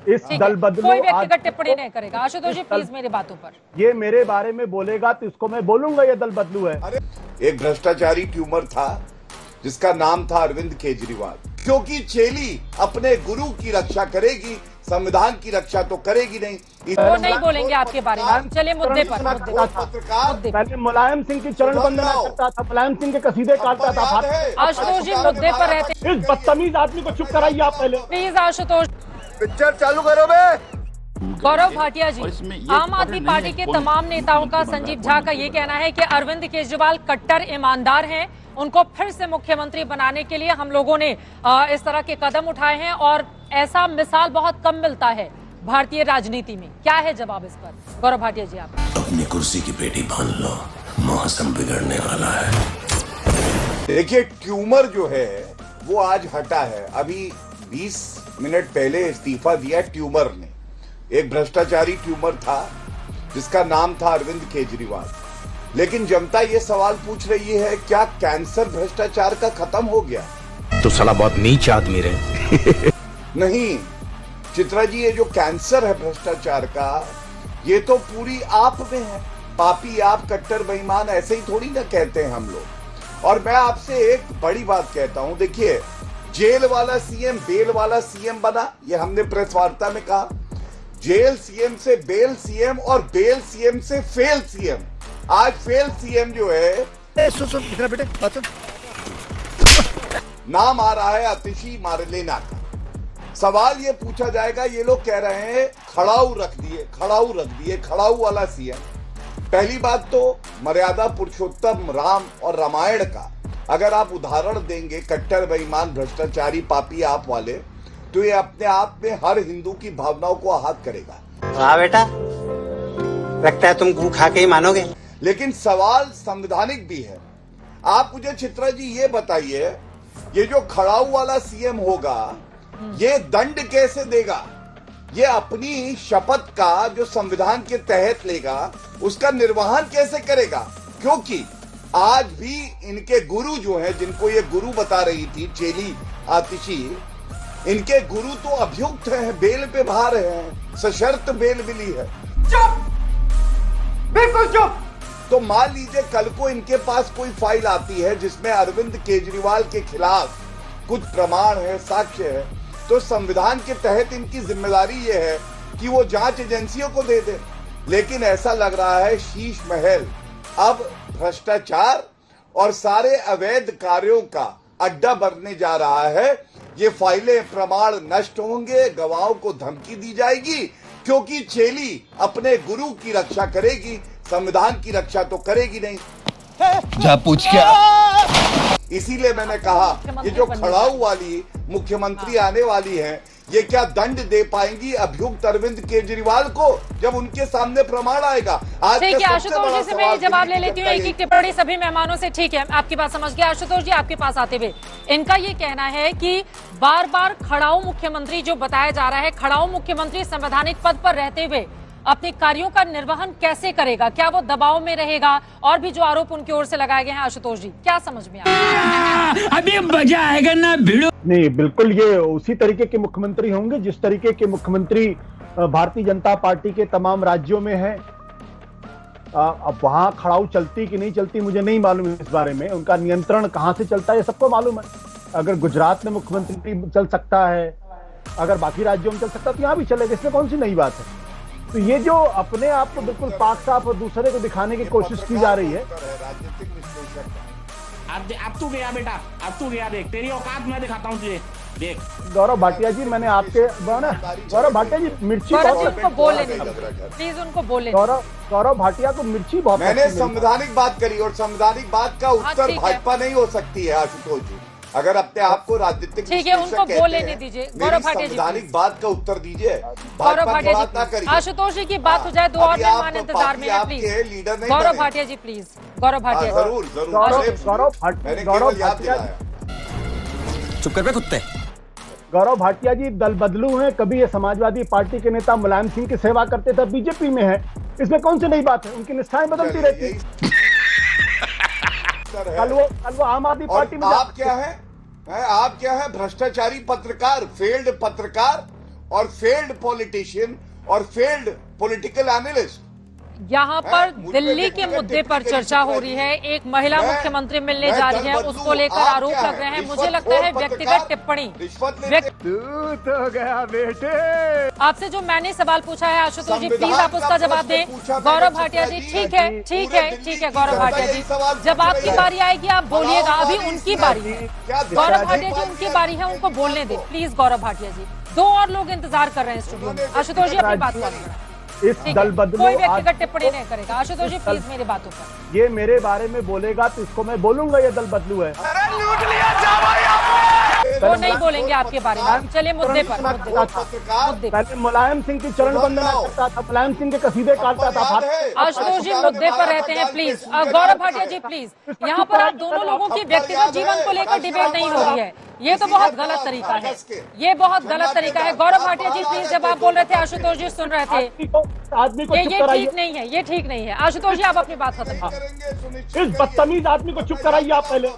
इस दल बदलू कोई व्यक्तिगत टिप्पणी नहीं करेगा। आशुतोष जी प्लीज मेरी बातों पर, ये मेरे बारे में बोलेगा तो इसको मैं बोलूंगा ये दल बदलू है। एक भ्रष्टाचारी ट्यूमर था जिसका नाम था अरविंद केजरीवाल, क्योंकि चेली अपने गुरु की रक्षा करेगी, संविधान की रक्षा तो करेगी नहीं। वो नहीं बोलेंगे आपके बारे में। चलिए मुद्दे पर, पहले मुलायम सिंह की चरण वंदना करता था, मुलायम सिंह के कसीदे काटता था। आशुतोष जी मुद्दे पर रहते। इस बदतमीज आदमी को चुप कराइए आप पहले प्लीज आशुतोष। पिक्चर चालू करो बे। गौरव भाटिया जी, आम आदमी पार्टी के तमाम नेताओं का, संजीव झा का ये कहना है कि अरविंद केजरीवाल कट्टर ईमानदार हैं, उनको फिर से मुख्यमंत्री बनाने के लिए हम लोगों ने इस तरह के कदम उठाए हैं और ऐसा मिसाल बहुत कम मिलता है भारतीय राजनीति में। क्या है जवाब इस पर गौरव भाटिया जी? आप अपनी कुर्सी की पेटी बांध लो, मौसम बिगड़ने वाला है। देखिए, ट्यूमर जो है वो आज हटा है। अभी 20 मिनट पहले इस्तीफा दिया ट्यूमर ने। एक भ्रष्टाचारी ट्यूमर था जिसका नाम था अरविंद केजरीवाल। लेकिन जनता ये सवाल पूछ रही है, क्या कैंसर भ्रष्टाचार का खत्म हो गया? तो साला बहुत नीच आदमी रहे। नहीं चित्रा जी, ये जो कैंसर है भ्रष्टाचार का, ये तो पूरी आप में है। पापी आप, कट्टर बेईमान, ऐसे ही थोड़ी ना कहते हैं हम लोग। और मैं आपसे एक बड़ी बात कहता हूं, देखिए, जेल वाला सीएम बेल वाला सीएम बना, ये हमने प्रेस वार्ता में कहा। जेल सीएम से बेल सीएम और बेल सीएम से फेल सीएम। आज फेल सीएम जो है, बेटे नाम आ रहा है आतिशी मारलेना का। सवाल ये पूछा जाएगा, ये लोग कह रहे हैं खड़ाऊ रख दिए, खड़ाऊ रख दिए, खड़ाऊ वाला सीएम। पहली बात तो मर्यादा पुरुषोत्तम राम और रामायण का अगर आप उदाहरण देंगे, कट्टर बेईमान भ्रष्टाचारी पापी आप वाले, तो ये अपने आप में हर हिंदू की भावनाओं को आहत करेगा। हाँ बेटा, लगता है तुम गू खा के ही मानोगे। लेकिन सवाल संवैधानिक भी है। आप मुझे चित्रा जी ये बताइए, ये जो खड़ाऊ वाला सीएम होगा, ये दंड कैसे देगा? ये अपनी शपथ का जो संविधान के तहत लेगा, उसका निर्वहन कैसे करेगा? क्योंकि आज भी इनके गुरु जो हैं, जिनको ये गुरु बता रही थी चेली आतिशी, इनके गुरु तो अभियुक्त हैं, बेल पे बाहर हैं, सशर्त बेल मिली है। चुप, बिल्कुल चुप। तो मान लीजिए कल को इनके पास कोई फाइल आती है जिसमें अरविंद केजरीवाल के खिलाफ कुछ प्रमाण है, साक्ष्य है, तो संविधान के तहत इनकी जिम्मेदारी ये है कि वो जांच एजेंसियों को दे दे। लेकिन ऐसा लग रहा है शीश महल अब भ्रष्टाचार और सारे अवैध कार्यों का अड्डा बनने जा रहा है। ये फाइलें, प्रमाण नष्ट होंगे, गवाहों को धमकी दी जाएगी, क्योंकि चेली अपने गुरु की रक्षा करेगी, संविधान की रक्षा तो करेगी नहीं। जा पूछ क्या? इसीलिए मैंने कहा, ये जो खड़ाऊ वाली मुख्यमंत्री आने वाली है, ये क्या दंड दे पाएंगी अभियुक्त अरविंद केजरीवाल को जब उनके सामने प्रमाण आएगा? आज ठीक है आशुतोष जी से मैं जवाब ले लेती हूँ एक एक टिप्पणी सभी मेहमानों से। ठीक है, आपकी बात समझ गया। आशुतोष जी आपके पास आते हुए, इनका ये कहना है कि बार बार खड़ाऊ मुख्यमंत्री जो बताया जा रहा है, खड़ाऊ मुख्यमंत्री संवैधानिक पद पर रहते हुए अपने कार्यों का निर्वहन कैसे करेगा? क्या वो दबाव में रहेगा? और भी जो आरोप उनकी ओर से लगाए गए हैं, आशुतोष जी क्या समझ में आया? अभी मजा आएगा ना भिड़ो। नहीं, बिल्कुल ये उसी तरीके के मुख्यमंत्री होंगे जिस तरीके के मुख्यमंत्री भारतीय जनता पार्टी के तमाम राज्यों में है। अब वहां खड़ाऊ चलती कि नहीं चलती मुझे नहीं मालूम है इस बारे में। उनका नियंत्रण कहां से चलता है ये सबको मालूम है। अगर गुजरात में मुख्यमंत्री चल सकता है, अगर बाकी राज्यों में चल सकता है, तो यहाँ भी चलेगा, इसमें कौन सी नई बात है? तो ये जो अपने आप को बिल्कुल पाक साफ और दूसरे को दिखाने की कोशिश की जा रही है। राजनीतिक विश्लेषक अब तू गया बेटा, अब तू गया, देख तेरी औकात मैं दिखाता हूँ तुझे, देख। गौरव भाटिया जी, मैंने आपके गौरव भाटिया जी मिर्ची उनको बोले प्लीज, उनको बोले। गौरव भाटिया को मिर्ची बहुत, मैंने संवैधानिक बात करी और संवैधानिक बात का उत्तर भाजपा नहीं हो सकती है आशुतोष जी। अगर अपने आप को राजनीतिक ठीक है, उनको बोलने नहीं दीजिए। गौरव भाटिया जी संवैधानिक बात का उत्तर दीजिए। गौरव भाटिया जी, आशुतोष जी की बात हो जाए, 2 और मेहमान इंतजार में है प्लीज। गौरव भाटिया जी प्लीज, गौरव भाटिया जी। जरूर गौरव भाटिया, चुप कर बे कुत्ते। गौरव भाटिया जी दल बदलू हैं। कभी ये समाजवादी पार्टी के नेता मुलायम सिंह की सेवा करते थे, बीजेपी में है, इसमें कौन सी नई बात है? उनकी निष्ठाएं बदलती रहती है। कल वो आम आदमी पार्टी में आप क्या है? आप क्या है? भ्रष्टाचारी पत्रकार, फेल्ड पत्रकार, और फेल्ड पॉलिटिशियन और फेल्ड पॉलिटिकल एनालिस्ट। यहाँ पर मुझ पे दिल्ली के व्यक्तिगत मुद्दे पर टिप्पणी चर्चा हो करनी रही है। एक महिला मैं- मुख्यमंत्री मिलने मैं जा रही है, दल बदलूं, उसको लेकर आप आरोप क्या लग रहे हैं। है? मुझे लगता है रिश्वतखोर व्यक्तिगत पत्रकार, टिप्पणी रिश्वत लेते तू तो गया बेटे। आपसे जो मैंने सवाल पूछा है आशुतोष जी, प्लीज संविधान आप उसका का जवाब प्रश्न दें। पूछा गौरव मैंने भाटिया जी, जी, ठीक है, जी, ठीक पूरे है, दिल्ली ठीक है की गौरव जनता भाटिया यही जी, सवाल जब पूछ आपकी रही है। बारी आएगी आप बोलिएगा, अभी बलाओ उनकी वाली बारी है। क्या गौरव दिशा भाटिया जी, दी उनकी है? बारी है, उनको बोलने दें प्लीज। गौरव भाटिया जी, दो और लोग इंतजार कर रहे हैं स्टूडियो में। आशुतोष जी अपनी बात करें। इस ठीक दल है, बदलू कोई आज व्यक्तिगत टिप्पणी नहीं करेगा। आशुतोष जी प्लीज मेरी बातों पर। ये मेरे बारे में बोलेगा तो इसको मैं बोलूंगा ये दल बदलू है। वो नहीं बोलेंगे आपके बारे में। चलिए मुद्दे पर, मुद्दे पर। पत्रकार मुद्दे पर। पहले मुलायम सिंह की चरण वंदना करता था, मुलायम सिंह के कसीदे काटता था। याद है? आशुतोष जी मुद्दे पर रहते हैं प्लीज। गौरव भाटिया जी प्लीज, यहाँ पर आप दोनों लोगों की व्यक्तिगत जीवन को लेकर डिबेट नहीं हो रही है। ये तो बहुत गलत तरीका है, ये बहुत गलत तरीका है। गौरव भाटिया जी प्लीज, जब आप बोल रहे थे आशुतोष जी सुन रहे थे। आदमी को चुप ये कराइए। ठीक नहीं है, ये ठीक नहीं है। आशुतोष जी आप अपनी बात खत्म करें। करेंगे सुनिश्चित इस बदतमीज आदमी को चुप कराइए आप पहले।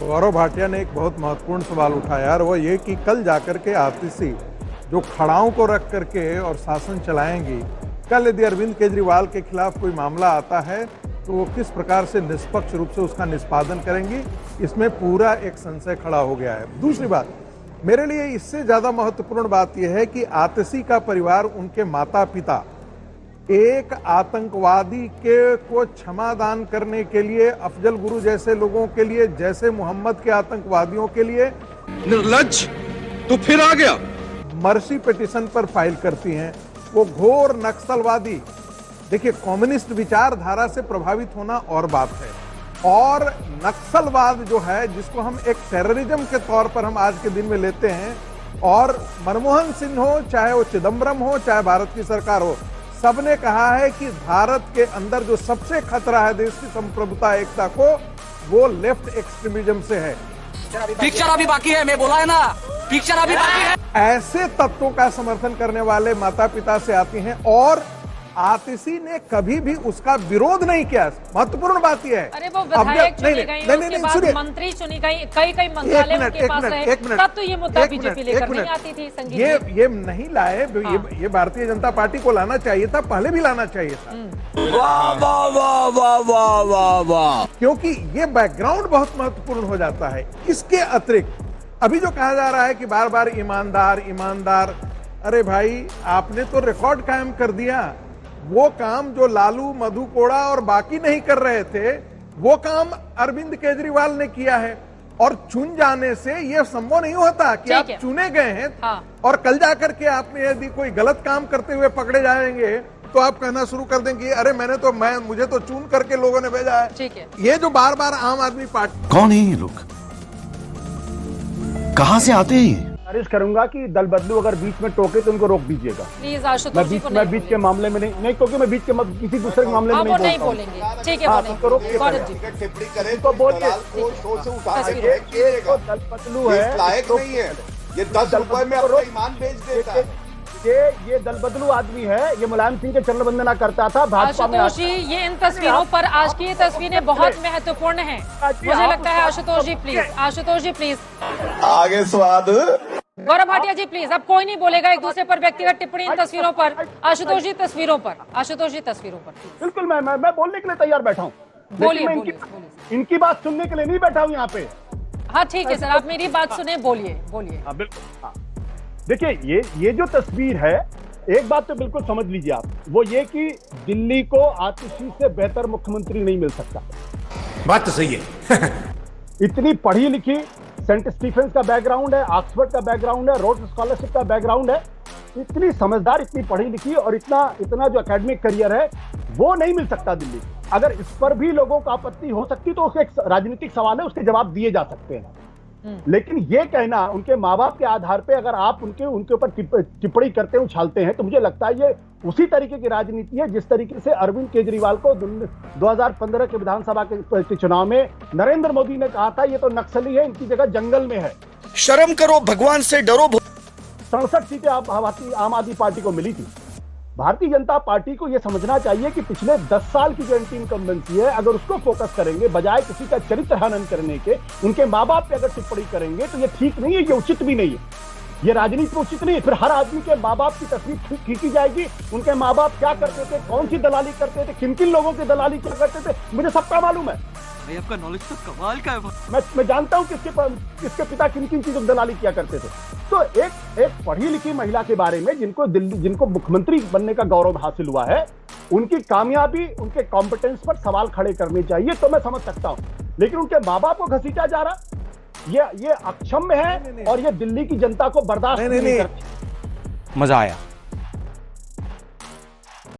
गौरव भाटिया ने एक बहुत महत्वपूर्ण सवाल उठाया और वो ये कि कल जाकर के आतिशी जो खड़ाओं को रख करके और शासन चलाएंगी, कल यदि अरविंद केजरीवाल के खिलाफ कोई मामला आता है तो वो किस प्रकार से निष्पक्ष रूप से उसका निष्पादन करेंगी, इसमें पूरा एक संशय खड़ा हो गया है। दूसरी बात, मेरे लिए इससे ज्यादा महत्वपूर्ण बात यह है कि आतिशी का परिवार, उनके माता पिता एक आतंकवादी के को क्षमादान करने के लिए, अफजल गुरु जैसे लोगों के लिए, जैसे मोहम्मद के आतंकवादियों के लिए निर्लज्ज तो फिर आ गया। मर्सी पिटीशन पर फाइल करती हैं। वो घोर नक्सलवादी, देखिए कम्युनिस्ट विचारधारा से प्रभावित होना और बात है, और नक्सलवाद जो है जिसको हम एक टेररिज्म के तौर पर हम आज के दिन में लेते हैं, और मनमोहन सिंह हो, चाहे वो चिदम्बरम हो, चाहे भारत की सरकार हो, सबने कहा है कि भारत के अंदर जो सबसे खतरा है देश की संप्रभुता एकता को, वो लेफ्ट एक्सट्रीमिज्म से है। पिक्चर अभी बाकी है, मैं बोला है ना, पिक्चर अभी बाकी है। ऐसे तत्वों का समर्थन करने वाले माता पिता से आती हैं, और आतिशी ने कभी भी उसका विरोध नहीं किया। महत्वपूर्ण बात यह है। अरे वो विधायक चुनी गई, उसके बाद सुनिए, मंत्री चुनी गई, कई मंत्रालय उनके पास रहे, तब तो ये मुद्दा बीजेपी लेकर नहीं आती थी। संगीत ये नहीं लाए, ये भारतीय जनता पार्टी को लाना चाहिए था, पहले भी लाना चाहिए था। वाह वाह वाह वाह वाह वाह वाह। क्योंकि ये बैकग्राउंड बहुत महत्वपूर्ण हो जाता है। इसके अतिरिक्त अभी जो कहा जा रहा है कि बार बार ईमानदार ईमानदार, अरे भाई आपने तो रिकॉर्ड कायम कर दिया। वो काम जो लालू, मधु कोड़ा और बाकी नहीं कर रहे थे, वो काम अरविंद केजरीवाल ने किया है। और चुन जाने से ये संभव नहीं होता कि आप चुने गए हैं, और कल जाकर के आपने यदि कोई गलत काम करते हुए पकड़े जाएंगे तो आप कहना शुरू कर देंगे अरे मुझे तो चुन करके लोगों ने भेजा है। ठीक है। ये जो बार बार आम आदमी पार्टी, कौन है ये लोग, कहां से आते हैं? गुजारिश करूंगा कि दल बदलू अगर बीच में टोके तो उनको रोक दीजिएगा। प्लीज आशुतोष जी को मैं बीच के मामले में नहीं क्योंकि मैं बीच के किसी दूसरे मामले में वो नहीं नहीं बोलेंगे। ठीक है, हाँ, वो नहीं तो रोक गौरव जी। टिप्पणी करें तो बोलिए। दलाल को शो से उठा तस्वीर। सकते दल बदलू है इस लायक तो नहीं है, ये 10 रुपए में अपना ईमान बेच देता है। ये दल बदलू आदमी है, ये मुलायम सिंह के चरण वंदना करता था भाजपा में। आशुतोष जी, ये इन तस्वीरों पर, आज की ये तस्वीरें बहुत महत्वपूर्ण हैं। मुझे लगता है आशुतोष जी प्लीज, आशुतोष जी प्लीज, आगे स्वाद। गौरव भाटिया जी प्लीज, अब कोई नहीं बोलेगा एक दूसरे पर व्यक्तिगत टिप्पणी इन तस्वीरों पर। आशुतोष जी तस्वीरों पर, आशुतोष जी तस्वीरों पर। बिल्कुल मैं बोलने के लिए तैयार बैठा हूँ, बोलिए, लेकिन मैं इनकी बात सुनने के लिए नहीं बैठा हूँ यहाँ पे। हाँ ठीक है सर, आप मेरी बात सुने, बोलिए बोलिए। हाँ बिल्कुल। हाँ देखिए, ये जो तस्वीर है, एक बात तो बिल्कुल समझ लीजिए आप, वो ये कि दिल्ली को आतिशी से बेहतर मुख्यमंत्री नहीं मिल सकता। बात तो सही है। इतनी पढ़ी लिखी, सेंट स्टीफेंस का बैकग्राउंड है, ऑक्सफोर्ड का बैकग्राउंड है, रोड स्कॉलरशिप का बैकग्राउंड है, इतनी समझदार, इतनी पढ़ी लिखी और इतना जो एकेडमिक करियर है, वो नहीं मिल सकता दिल्ली। अगर इस पर भी लोगों को आपत्ति हो सकती तो उसके एक राजनीतिक सवाल है, उसके जवाब दिए जा सकते हैं। लेकिन ये कहना उनके माँ बाप के आधार पे अगर आप उनके ऊपर टिप्पणी करते हैं, उछालते हैं, तो मुझे लगता है ये उसी तरीके की राजनीति है जिस तरीके से अरविंद केजरीवाल को 2015 के विधानसभा के चुनाव में नरेंद्र मोदी ने कहा था ये तो नक्सली है, इनकी जगह जंगल में है। शर्म करो, भगवान से डरो। 67 सीटें आम आदमी पार्टी को मिली थी। भारतीय जनता पार्टी को यह समझना चाहिए कि पिछले 10 साल की जो एंटी इनकम्बेंसी है, अगर उसको फोकस करेंगे बजाय किसी का चरित्र हनन करने के, उनके माँ बाप पे अगर टिप्पणी करेंगे तो ये ठीक नहीं है, ये उचित भी नहीं है, ये राजनीति में उचित नहीं है। फिर हर आदमी के माँ बाप की तस्वीर खींची जाएगी, उनके माँ बाप क्या करते थे, कौन सी दलाली करते थे, किन किन लोगों की दलाली क्या करते थे, मुझे सबका मालूम है। भाई आपका नॉलेज तो कमाल का है। मैं जानता हूं किसके पिता किन किन चीजों की दलाली किया करते थे। तो एक पढ़ी लिखी महिला के बारे में जिनको मुख्यमंत्री बनने का गौरव हासिल हुआ है, उनकी कामयाबी, उनके कॉम्पिटेंस पर सवाल खड़े करने चाहिए, तो मैं समझ सकता हूं। लेकिन उनके माँ बाप को घसीटा जा रहा, ये अक्षम्य है और ये दिल्ली की जनता को बर्दाश्त नहीं करती। मजा आया।